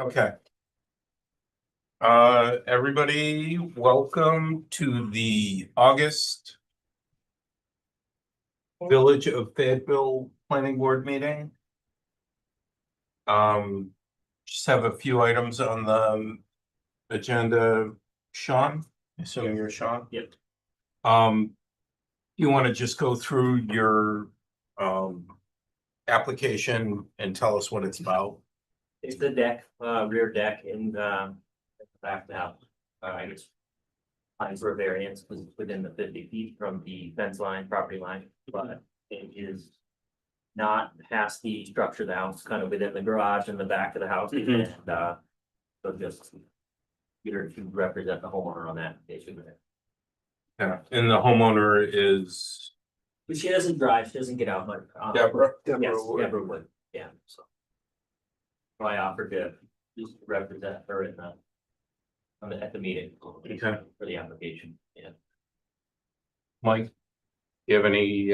Okay. Everybody, welcome to the August Village of Fayetteville Planning Board meeting. Just have a few items on the agenda. Sean, assuming you're Sean? Yep. You want to just go through your application and tell us what it's about? It's the deck, rear deck in the back of the house. I guess applying for a variance was within the 50 feet from the fence line, property line, but it is not past the structure of the house, kind of within the garage in the back of the house. Mhm. And so just either to represent the homeowner on that application. Yeah, and the homeowner is But she doesn't drive, she doesn't get out much. Deborah. Yes, Deborah would, yeah, so. So I offered to just represent her in the. At the meeting. Okay. For the application, yeah. Mike, do you have any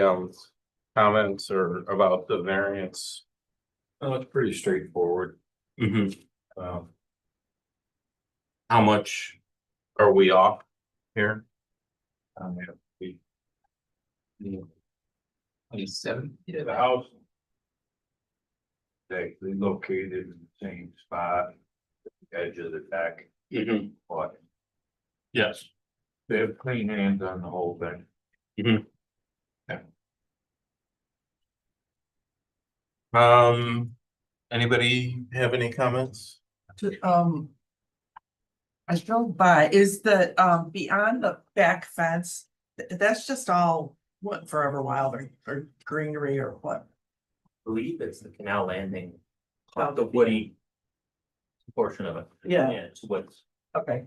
comments or about the variance? Oh, it's pretty straightforward. How much are we off here? We. 27. Yeah. The house. They located in the same spot, at the edge of the deck, but Yes. they have clean hands on the whole thing. Anybody have any comments? I drove by, is the, beyond the back fence, that's just all, what, Forever Wild or greenery or what? I believe it's the canal landing. The woody. Portion of it. Yeah. Yeah, it's woods. Okay.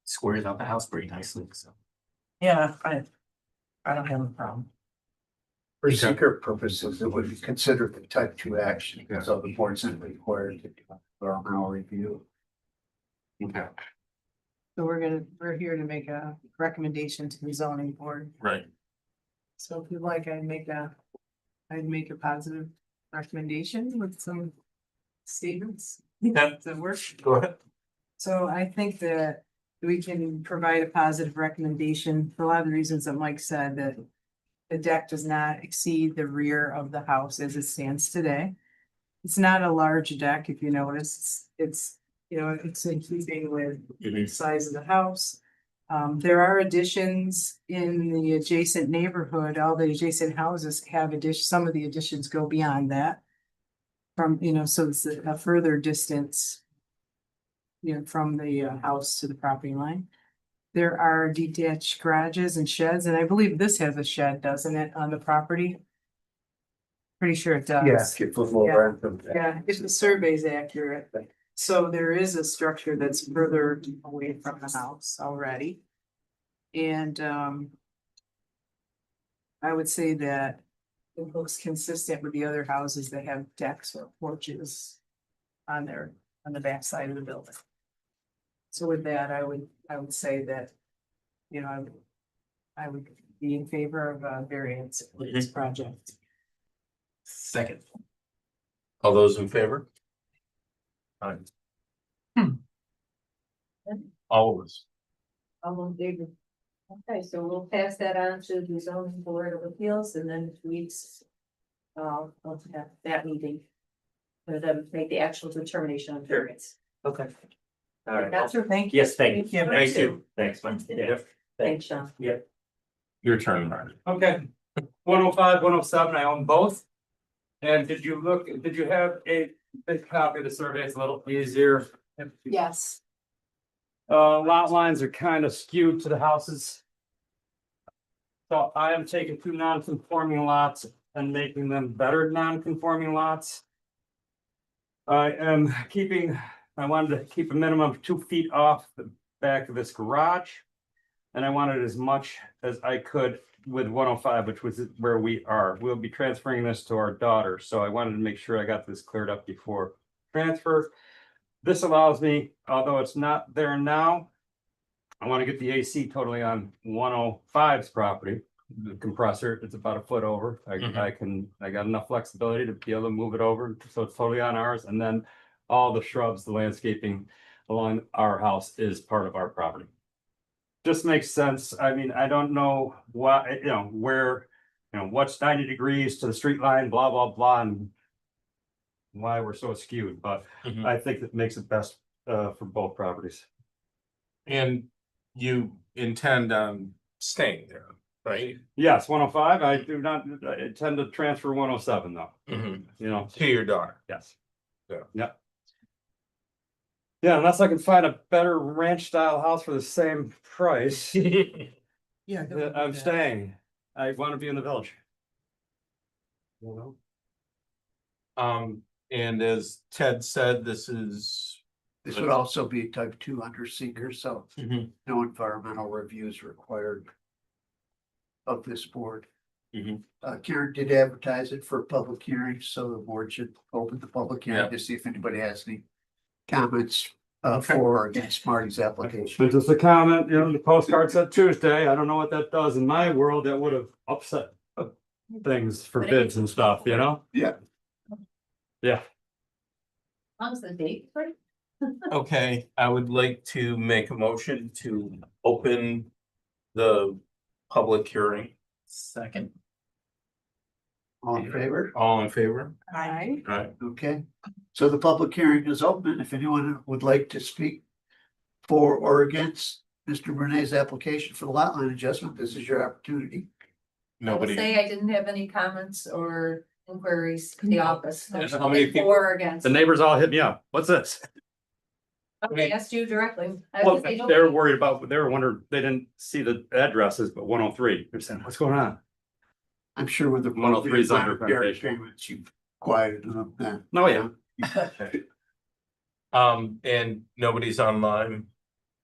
Squares out the house pretty nicely, so. Yeah, I don't have a problem. For seeker purposes, it would be considered a type 2 action, so the board's not required to do a thorough review. Okay. So we're here to make a recommendation to the zoning board. Right. So if you'd like, I'd make a positive recommendation with some statements. Yeah. Does that work? Go ahead. So I think that we can provide a positive recommendation for a lot of the reasons that Mike said, that the deck does not exceed the rear of the house as it stands today. It's not a large deck, if you notice. It's in keeping with the size of the house. There are additions in the adjacent neighborhood. All the adjacent houses have some of the additions go beyond that. So it's a further distance. From the house to the property line. There are detached garages and sheds, and I believe this has a shed, doesn't it, on the property? Pretty sure it does. Yeah, get foot more. Yeah, if the survey's accurate. So there is a structure that's further away from the house already. And I would say that it looks consistent with the other houses that have decks or porches on the back side of the building. So with that, I would say that, I would be in favor of a variance for this project. Second. All those in favor? Aye. All of us. Okay, so we'll pass that on to the zoning board of appeals and then 2 weeks. We'll have that meeting. For them to make the actual determination on variance. Okay. All right. That's her, thank you. Yes, thank you. Thank you. Thanks, Mike. Yeah. Thanks, Sean. Your turn, Marty. Okay, 105, 107, I own both. And did you have a big copy of the survey? It's a little easier. Yes. Lot lines are kind of skewed to the houses. So I am taking 2 non-conforming lots and making them better non-conforming lots. I wanted to keep a minimum of 2 feet off the back of this garage. And I wanted as much as I could with 105, which was where we are. We'll be transferring this to our daughter, so I wanted to make sure I got this cleared up before transfer. This allows me, although it's not there now, I want to get the AC totally on 105's property, the compressor, it's about a foot over. I got enough flexibility to be able to move it over, so it's totally on ours, and then all the shrubs, the landscaping along our house is part of our property. Just makes sense. I mean, I don't know why, where, what's 90 degrees to the street line, blah, blah, blah, and why we're so skewed, but Mhm. I think that makes it best for both properties. And you intend on staying there, right? Yes, 105. I do not I intend to transfer 107 though, To your daughter. yes. Yeah. Yep. Yeah, unless I can find a better ranch style house for the same price, Yeah. I'm staying. I want to be in the village. You know? And as Ted said, this is. This would also be type 2 under seeker, so no environmental reviews required of this board. Mhm. Karen did advertise it for public hearing, so the board should open the public Yeah. hearing to see if anybody has any comments Okay. for or against Marty's application. But just a comment, the postcard said Tuesday. I don't know what that does in my world. That would have upset things for bids and stuff, Yeah. Yeah. How's the date, right? Okay, I would like to make a motion to open the public hearing. Second. All in favor? All in favor? Aye. Right. Okay, so the public hearing is open. If anyone would like to speak for or against Mr. Renee's application for the lot line adjustment, this is your opportunity. I will Nobody. say I didn't have any comments or inquiries to the office. How many people- For or against. The neighbors all hit me up. What's this? I asked you directly. Well, they were worried about, they were wondering, they didn't see the addresses, but 103. They're saying, what's going on? I'm sure with the. 103 is under appropriate renovation. payments, you've quieted them then. No, yeah. And nobody's online.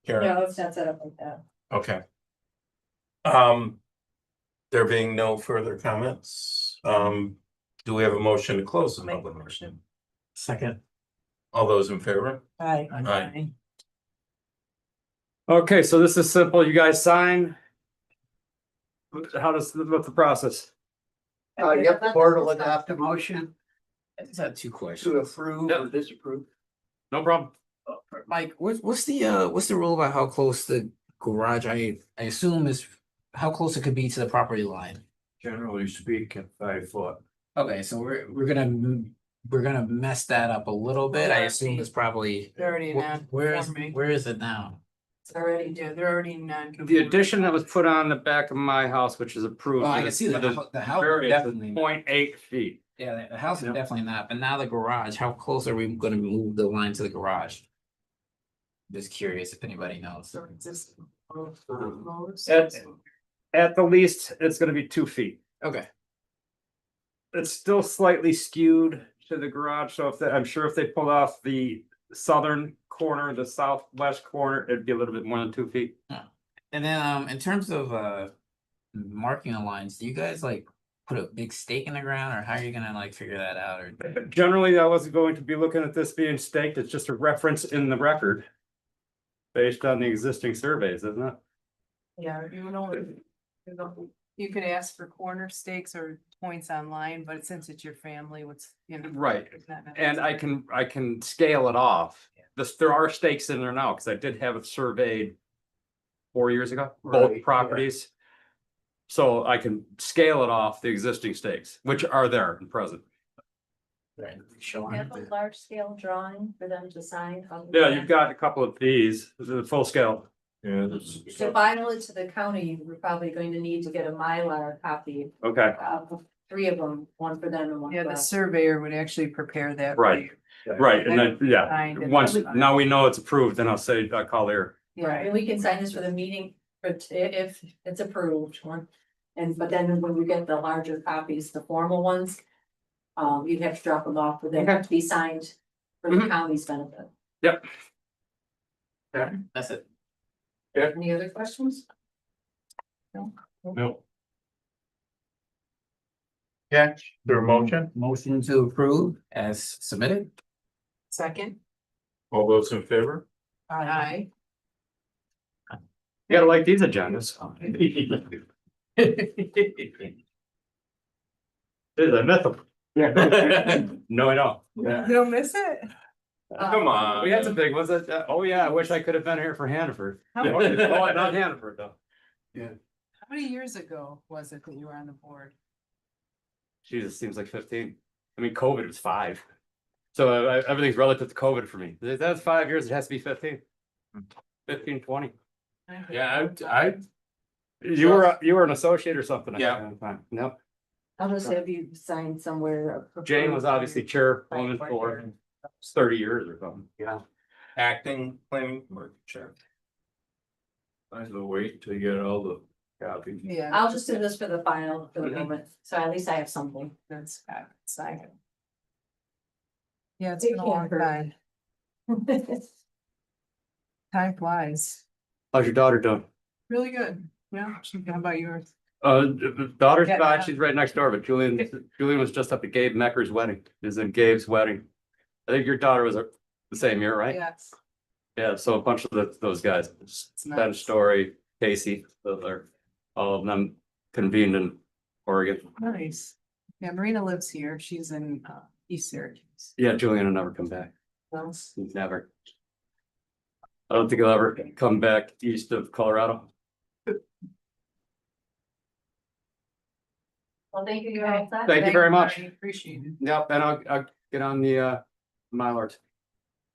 Karen, No, it's not set up like that. okay. There being no further comments, do we have a motion to close the Make a public hearing? motion. Second. All those in favor? Aye. Aye. Okay, so this is simple. You guys sign. What's the process? Yep, the board will adopt a motion I just had two questions. to approve or disapprove. No problem. Mike, what's the rule about how close the garage, I assume is how close it could be to the property line? Generally speaking, 5 foot. Okay, so we're gonna mess that up a little bit. I assume it's probably. They're already Where non-conforming. is it now? It's already, they're already non. The addition that was put on the back of my house, which is approved. Well, I can see with the house variance is definitely. 0.8 feet. Yeah, the house is Yeah. definitely not, but now the garage, how close are we gonna move the line to the garage? Just curious if anybody knows. So it's just- At the least, it's gonna be 2 feet. Okay, It's still slightly skewed to the garage, so I'm sure if they pull off the southern corner, the southwest corner, it'd be a little bit more than 2 feet. and then in terms of marking the lines, do you guys like put a big stake in the ground, or how are you gonna like figure that out, or? Generally, I wasn't going to be looking at this being staked, it's just a reference in the record. Based on the existing surveys, isn't it? Yeah, you could ask for corner stakes or points online, but since it's your family, Right. it's not And I can scale it off. There are stakes in there now, because I did have it surveyed 4 years ago, Right, both yeah. properties. So I can scale it off the existing stakes, which are there in present. Right, showing Have a it. large scale drawing for them to sign. Yeah, you've got a couple of these, the full scale. Yeah. To final it to the county, we're probably going to need to get a Mylar copy Okay, of 3 of them, one for them and one Yeah, for the us. surveyor would actually prepare that. for Right. you. right, and then, yeah, Signed and once, everything. now we know it's approved, then I'll call here. Right, and we can sign this for the meeting, but if it's approved, but then when you get the larger copies, the formal ones. You'd have to drop them off for them to be signed for the Mhm. county's benefit. That's it. Any other questions? No. Yeah, there a motion? Motion to approve as submitted. Second. All those in favor? Aye. You gotta like these agendas. I met them. No, I don't. You don't miss it? Come on. We had some big ones that, oh yeah, I wish I could have been here for Hannaford. How Oh, not Hannaford though. how many years ago was it that you were on the board? Jesus, seems like 15. I mean, COVID was 5. So everything's relative to COVID for me. If that's 5 years, it has to be 15. 15, 20. Yeah, I, You were an associate or something? at Yeah. that time. No, I'll just have you sign somewhere. Jane was obviously chairwoman for 30 years or something. Yeah. acting planning board chair. I have to wait till you get all the copies. Yeah, I'll just do this for the file for the moment, so at least I have something. that's second. Yeah, it's It been a long can't hurt. time. Time flies. How's your daughter doing? Really good. Yeah, how about yours? Daughter's Yeah. fine. She's right next door, but Julian was just up at Gabe Mecker's wedding. Is in Gabe's wedding. I think your daughter was the same year, right? Yes. Yeah, so a bunch of those guys, Ben nice. Story, Casey, all of them convened in Oregon. Nice. Yeah, Marina lives here. She's in East Syracuse. Yeah, Julian will never come back. Well, Never. I don't think he'll ever come back east of Colorado. Well, thank you, you're all set. Thank you very much. Marty. Appreciate it. Yep, and I'll get on the Mylars.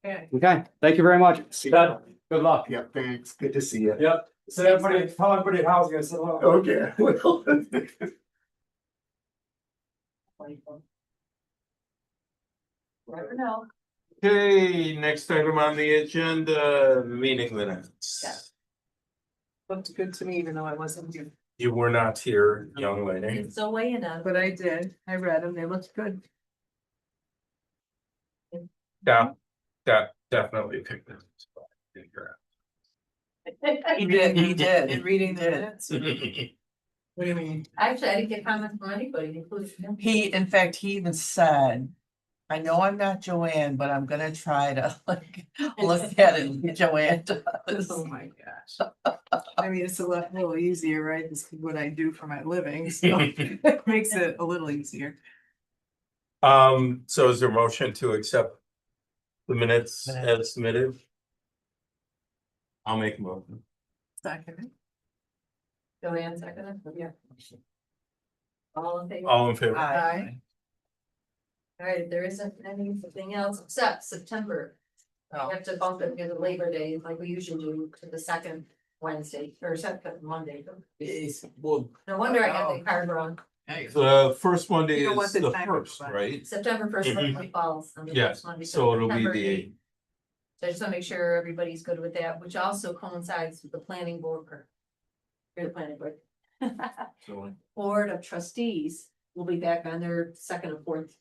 Okay. Okay, thank you very much. Good luck. Yeah, thanks. Good to see you. Yep. So everybody, tell everybody how's it gonna sit along. Okay. Well, Never know. Okay, next item on the agenda, meeting minutes. Yeah. Looked good to me, even though I wasn't here. You were not here, young lady. It's so way enough. But I did. I read them. They looked good. Yeah, definitely picked this. spot. He did. In reading the minutes. What do you mean? Actually, I didn't get comments from anybody, including him. In fact, he even said, I know I'm not Joanne, but I'm gonna try to like look at it and Joanne does. Oh my gosh. I mean, it's a little easier, right? This is what I do for my living, so it makes it a little easier. So is there a motion to accept the minutes as submitted? I'll make a motion. Second. Joanne, second, yeah. All in favor? All in favor? Aye. All right, if there isn't anything else except September, Oh. we have to bump it because of Labor Day, like we usually do, to the second Wednesday, or second Monday. Well, No wonder I got the card wrong. the first Monday You don't want is the the time first, to go by. right? September first Mhm. Monday falls on the Yeah, first Monday. so it'll be September the 8th. So I just wanna make sure everybody's good with that, which also coincides with the planning board. You're the planning board. So, Board of Trustees will be back on their second and fourth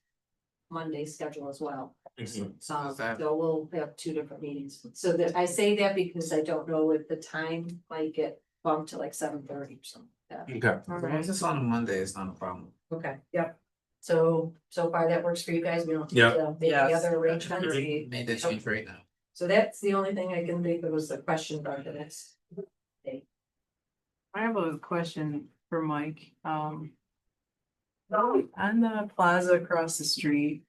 Monday schedule as well. mhm. So, that? so we'll have 2 different meetings. So that I say that because I don't know if the time might get bumped to like 7:30 or something like that. Okay, As long as it's on a Monday, it's not a problem. Okay, yep. So far that works for you guys. We don't need Yeah. to make any Yes. other arrangements. Made that change right now. So that's the only thing I can think of was the question about the next. I have a question for Mike. On the plaza across the street.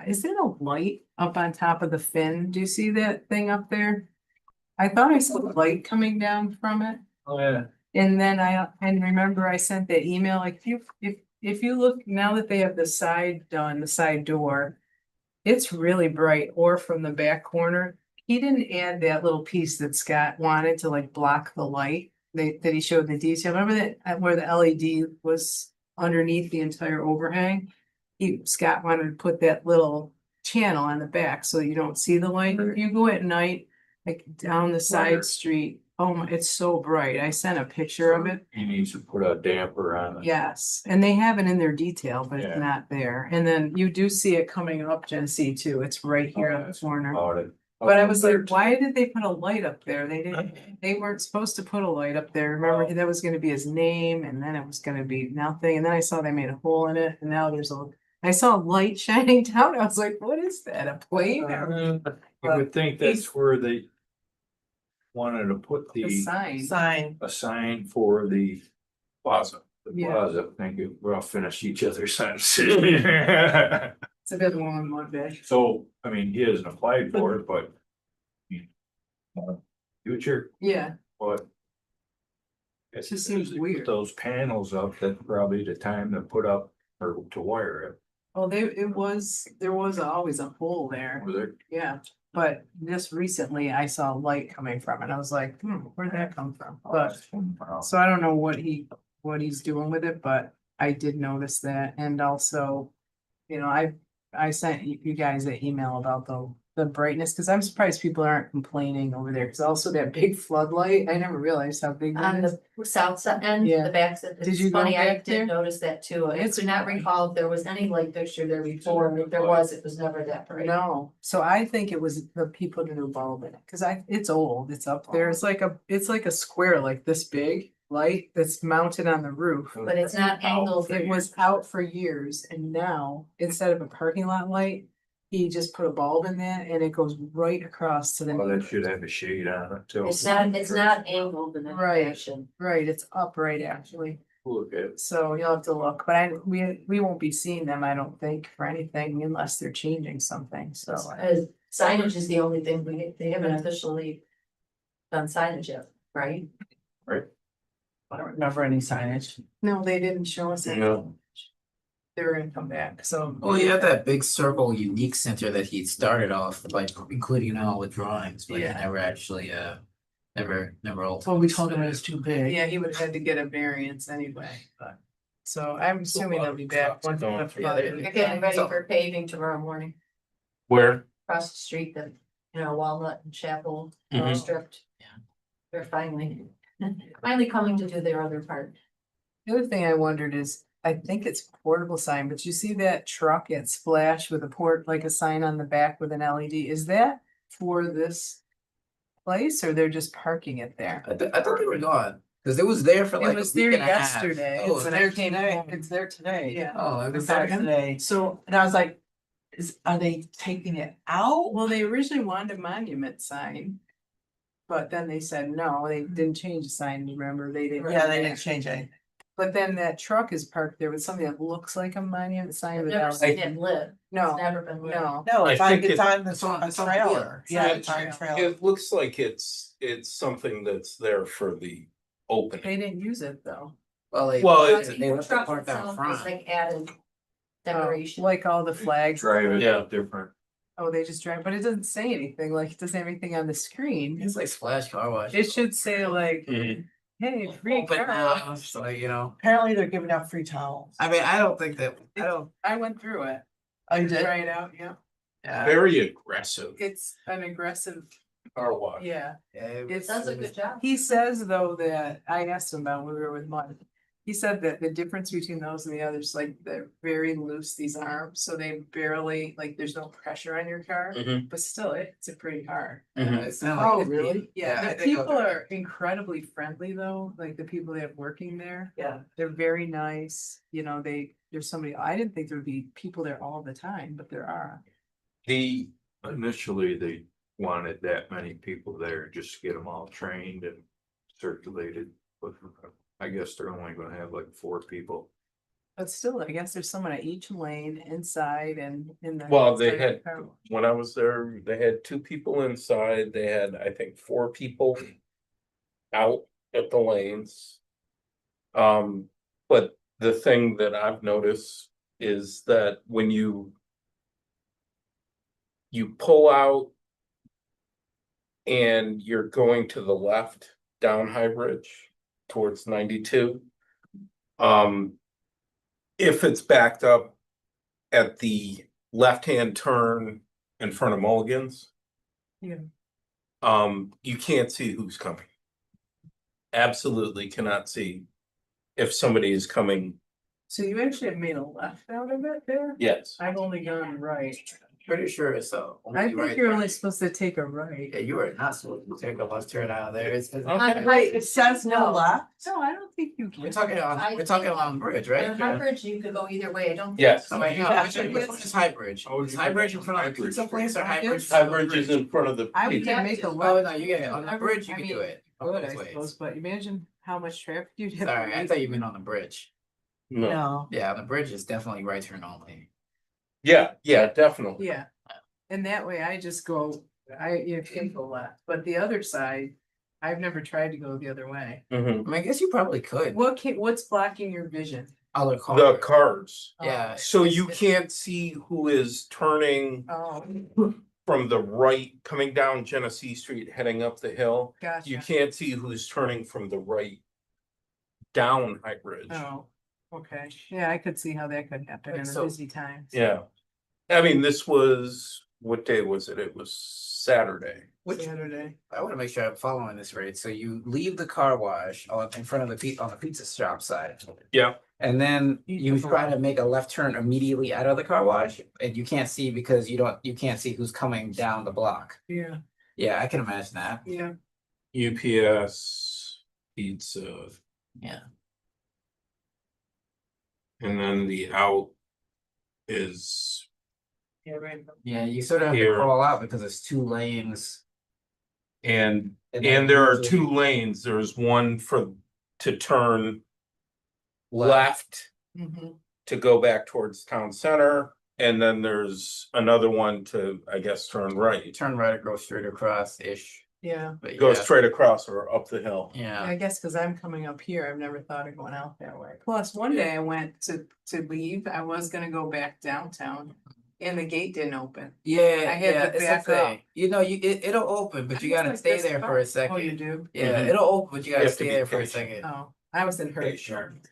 Is there a light up on top of the fin? Do you see that thing up there? I thought I saw the light coming down from it. Oh, yeah. And then remember I sent that email, like, if you look, now that they have the side done, the side door. It's really bright, or from the back corner, he didn't add that little piece that Scott wanted to like block the light. That he showed the detail, remember that where the LED was underneath the entire overhang? Scott wanted to put that little channel on the back so you don't see the light, if you go at night, like down the side street. Oh my, it's so bright. I sent a picture of it. He needs to put a damper on it. Yes, and they have it in their detail, but Yeah. it's not there. And then you do see it coming up Genesee too. It's right here on the corner. About it. But I was like, why did they put a light up there? They weren't supposed to put a light up there. Remember, that was gonna be his name, and then it was gonna be nothing. And then I saw they made a hole in it, and now I saw a light shining down. I was like, what is that? A plane or I would think that's where they wanted to put a sign? Sign. a sign for the Plaza. The Yeah. plaza, thank you. We're all finished each other's sentences. It's a bit long one day. So, I mean, he hasn't applied for it, but. Future, Yeah, but. It just seems weird. Those panels up, that's probably the time to put up or to wire it. well, there was always a hole there, Was there? yeah. But just recently I saw light coming from it. I was like, where'd that come from? But, so I don't know what he's doing with it, but I did notice that. And also, you know, I sent you guys an email about the brightness, because I'm surprised people aren't complaining over there. Cause also that big floodlight, I never realized how big that On is. the south side end, Yeah. the back side, Did you it's go funny, I back there? did notice that too. I It's- could not recall if there was any light fixture there before, and if there was, it was never that bright. No, so I think it was the people in the bulb in it, cause it's old, it's up there, it's like a square like this big light that's mounted on the roof. But it's not angled. It was out for years and now, instead of a parking lot light, he just put a bulb in that and it goes right across to the. Well, that should have a shade on it too. It's not angled in any Right. fashion. Right, it's upright actually, Look at it. so you'll have to look, but we won't be seeing them, I don't think, for anything unless they're changing something, so. As signage is the only thing they haven't officially done signage yet, right? I don't remember any signage. No, they didn't show us it. No. They were gonna come back, so. Well, you have that big circle unique center that he started off by including all the drawings, but he Yeah. never actually, never ultimately. Well, we told him it was too big. Yeah, he would have had to get a variance anyway, but, so I'm assuming they'll be back. once Don't- the yeah, flood- They're getting ready for paving tomorrow morning, Where? across the street, that, Walnut and Chapel Mhm. stripped. Yeah. They're finally coming to do their other part. The other thing I wondered is, I think it's portable sign, but you see that truck at Splash with a like a sign on the back with an LED, is that for this place, or they're just parking it there? I thought they were gone, cause it was there for like. It was a week there and a half. yesterday. Oh, It's when there I came today. home. It's there today. Yeah, Oh, I It's was there there. today. So, and I was like, are they taking it out? well, they originally wanted a monument sign. But then they said no, they didn't change the sign, remember, they didn't. Yeah, they didn't change anything. But then that truck is parked there with something that looks like a monument sign I've with never LED. seen it lit, it's No, never been lit. no. No, it's I on, think it's it- on the it's on trailer. wheels. Yeah, It's it's on on the the trailer. It looks like it's something that's there for the opening. They didn't use it though. Well, Well, But it- they left the truck part down itself front. is like added decoration. Like all the flags. Drive it Yeah. different. Oh, they just drive, but it doesn't say anything, like it doesn't have anything on the screen. It's like Splash Car Wash. It should say like, Mhm. hey, free Open car. house, like, you know, Apparently they're giving out free towels. I mean, I don't think that, I don't, I went through it, Oh, you did? try it out, yeah. yeah. Very aggressive It's an aggressive, car wash. yeah. It It's, Does a good job. he says though that, I asked him about when we were with Mud. He said that the difference between those and the others, like they're very loose, these arms, so they barely, like, there's no pressure on your car. Mhm. But still, it's a pretty hard. It's not Oh, like. really? Yeah, I Yeah, the think people I'll- are incredibly friendly though, like the people that are working there. Yeah. They're very nice, there's somebody, I didn't think there would be people there all the time, but there are. The, Initially, they wanted that many people there, just to get them all trained and circulated. But I guess they're only gonna have like 4 people. But still, I guess there's someone at each lane inside and in the. well, they inside the had, car. when I was there, they had 2 people inside, they had, I think, 4 people out at the lanes. But the thing that I've noticed is that when you pull out and you're going to the left down High Bridge towards 92. If it's backed up at the left-hand turn in front of Mulligan's. Yeah. You can't see who's coming. Absolutely cannot see if somebody is coming. So you actually have made a left out of it there? Yes. I've only gone right. Pretty sure it's so. I think you're only supposed to take a right. Yeah, you are not supposed to take a left turn out of there. It's. Wait, it says no left? No, I don't think you We're can. talking on bridge, right? On High Bridge, you could go either way, I don't. Yes. Oh, wait, no, which is High Bridge? Oh, Is High Bridge in front of the pizza place or High Bridge? High Bridge is in front of the. I would pizza. make a Oh, left. no, you get it. On the bridge, you can do it. could, I both ways. suppose, but imagine how much traffic you'd have. to Sorry, I make. thought you meant on the bridge. No, No, Yeah, on the bridge is definitely right turn only. yeah, definitely. Yeah, and that way I just go, you can go left, but the other side, I've never tried to go the other way. Mhm. I mean, I guess you probably could. What's blocking your vision? Other The car. cars, Yeah. so you can't see who is turning Oh, from the right, coming down Genesee Street, heading up the hill. You gotcha. can't see who's turning from the right down High Bridge. Oh, okay, yeah, I could see how that could happen in a So- busy time. Yeah. I mean, this was, what day was it? It was Saturday. Saturday. I wanna make sure I'm following this right. So you leave the car wash in front of on the pizza shop side. Yeah. And then You you took a try left. to make a left turn immediately out of the car wash and you can't see because you can't see who's coming down the block. Yeah, Yeah, I can imagine that. yeah. UPS, pizza, Yeah. and then the out is, Yeah, right. Yeah, you sort of have to Here. crawl out because it's 2 lanes. and then there are usually two lanes. There's one to turn left Mhm. to go back towards town center. And then there's another one to, I guess, turn You right. turn right or go straight across-ish. Yeah, But Go yeah. straight across or up the hill. Yeah, Yeah. I guess because I'm coming up here, I've never thought of going out that way. Plus, one day I went to leave, I was gonna go back downtown. And the gate didn't open. Yeah, I had yeah, to it's back okay. up. You know, it'll open, but you I was gotta like, stay this there for a far. second. Oh, you do? Yeah, Mhm. it'll open, but you gotta have to stay be there for a patient. second. Oh, I was in hurry. Patient.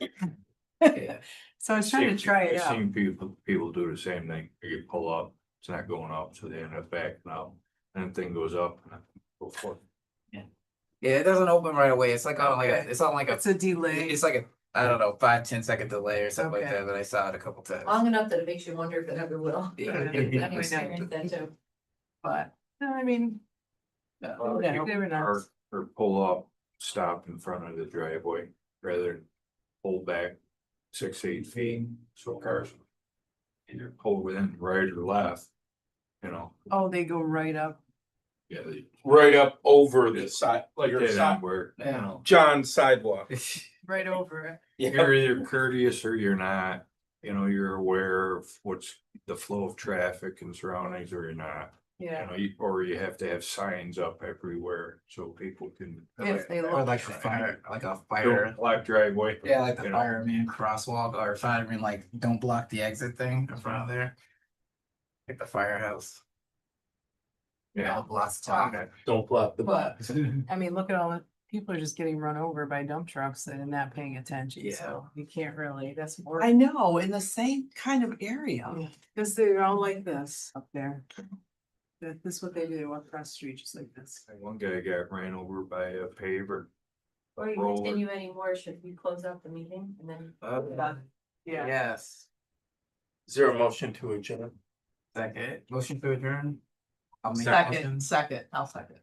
Yeah. So I was trying to try it I've out. seen people do the same thing, you pull up, it's not going up, so they end up backing up, and thing goes up. And go forth. Yeah, it doesn't open right away. It's like on like Okay. it's on like It's a delay. it's like a I don't know 5-10 second delay or something like Okay. that. But I saw it a couple times. Long enough that it makes you wonder if it ever will. Yeah. I've experienced that too. But, no, I mean, Yeah. yeah, they were nice. Or pull up, stop in front of the driveway, rather than pull back 6-8 feet, so cars. Either pull within right or left, you know. Oh, they go right up. Yeah, they Right up over the side, like your get in side, where, you know, John's sidewalk. Right over it. you're either courteous or you're not, you know, you're aware of what's the flow of traffic and surroundings, or you're not. You Yeah. know, or you have to have signs up everywhere so people can. If they Or look. like a fire, Don't block driveway. Yeah, like the you know. fireman crosswalk or fireman like don't block the exit thing in front of there. Like the firehouse. Yeah. Lots of time. Don't block the. But, I mean, look at all the, people are just getting run over by dump trucks that are not paying attention, Yeah. so you can't really, that's. I know, in the same kind of area. Cause they're all like this up there. This is what they do across the street, just like this. One guy got ran over by a paver. Or you Roller. continue anymore, should we close out the meeting and then? Yeah. Yes. Is there a motion to adjourn? Second. Motion to adjourn. I'll make a motion. Second, I'll second.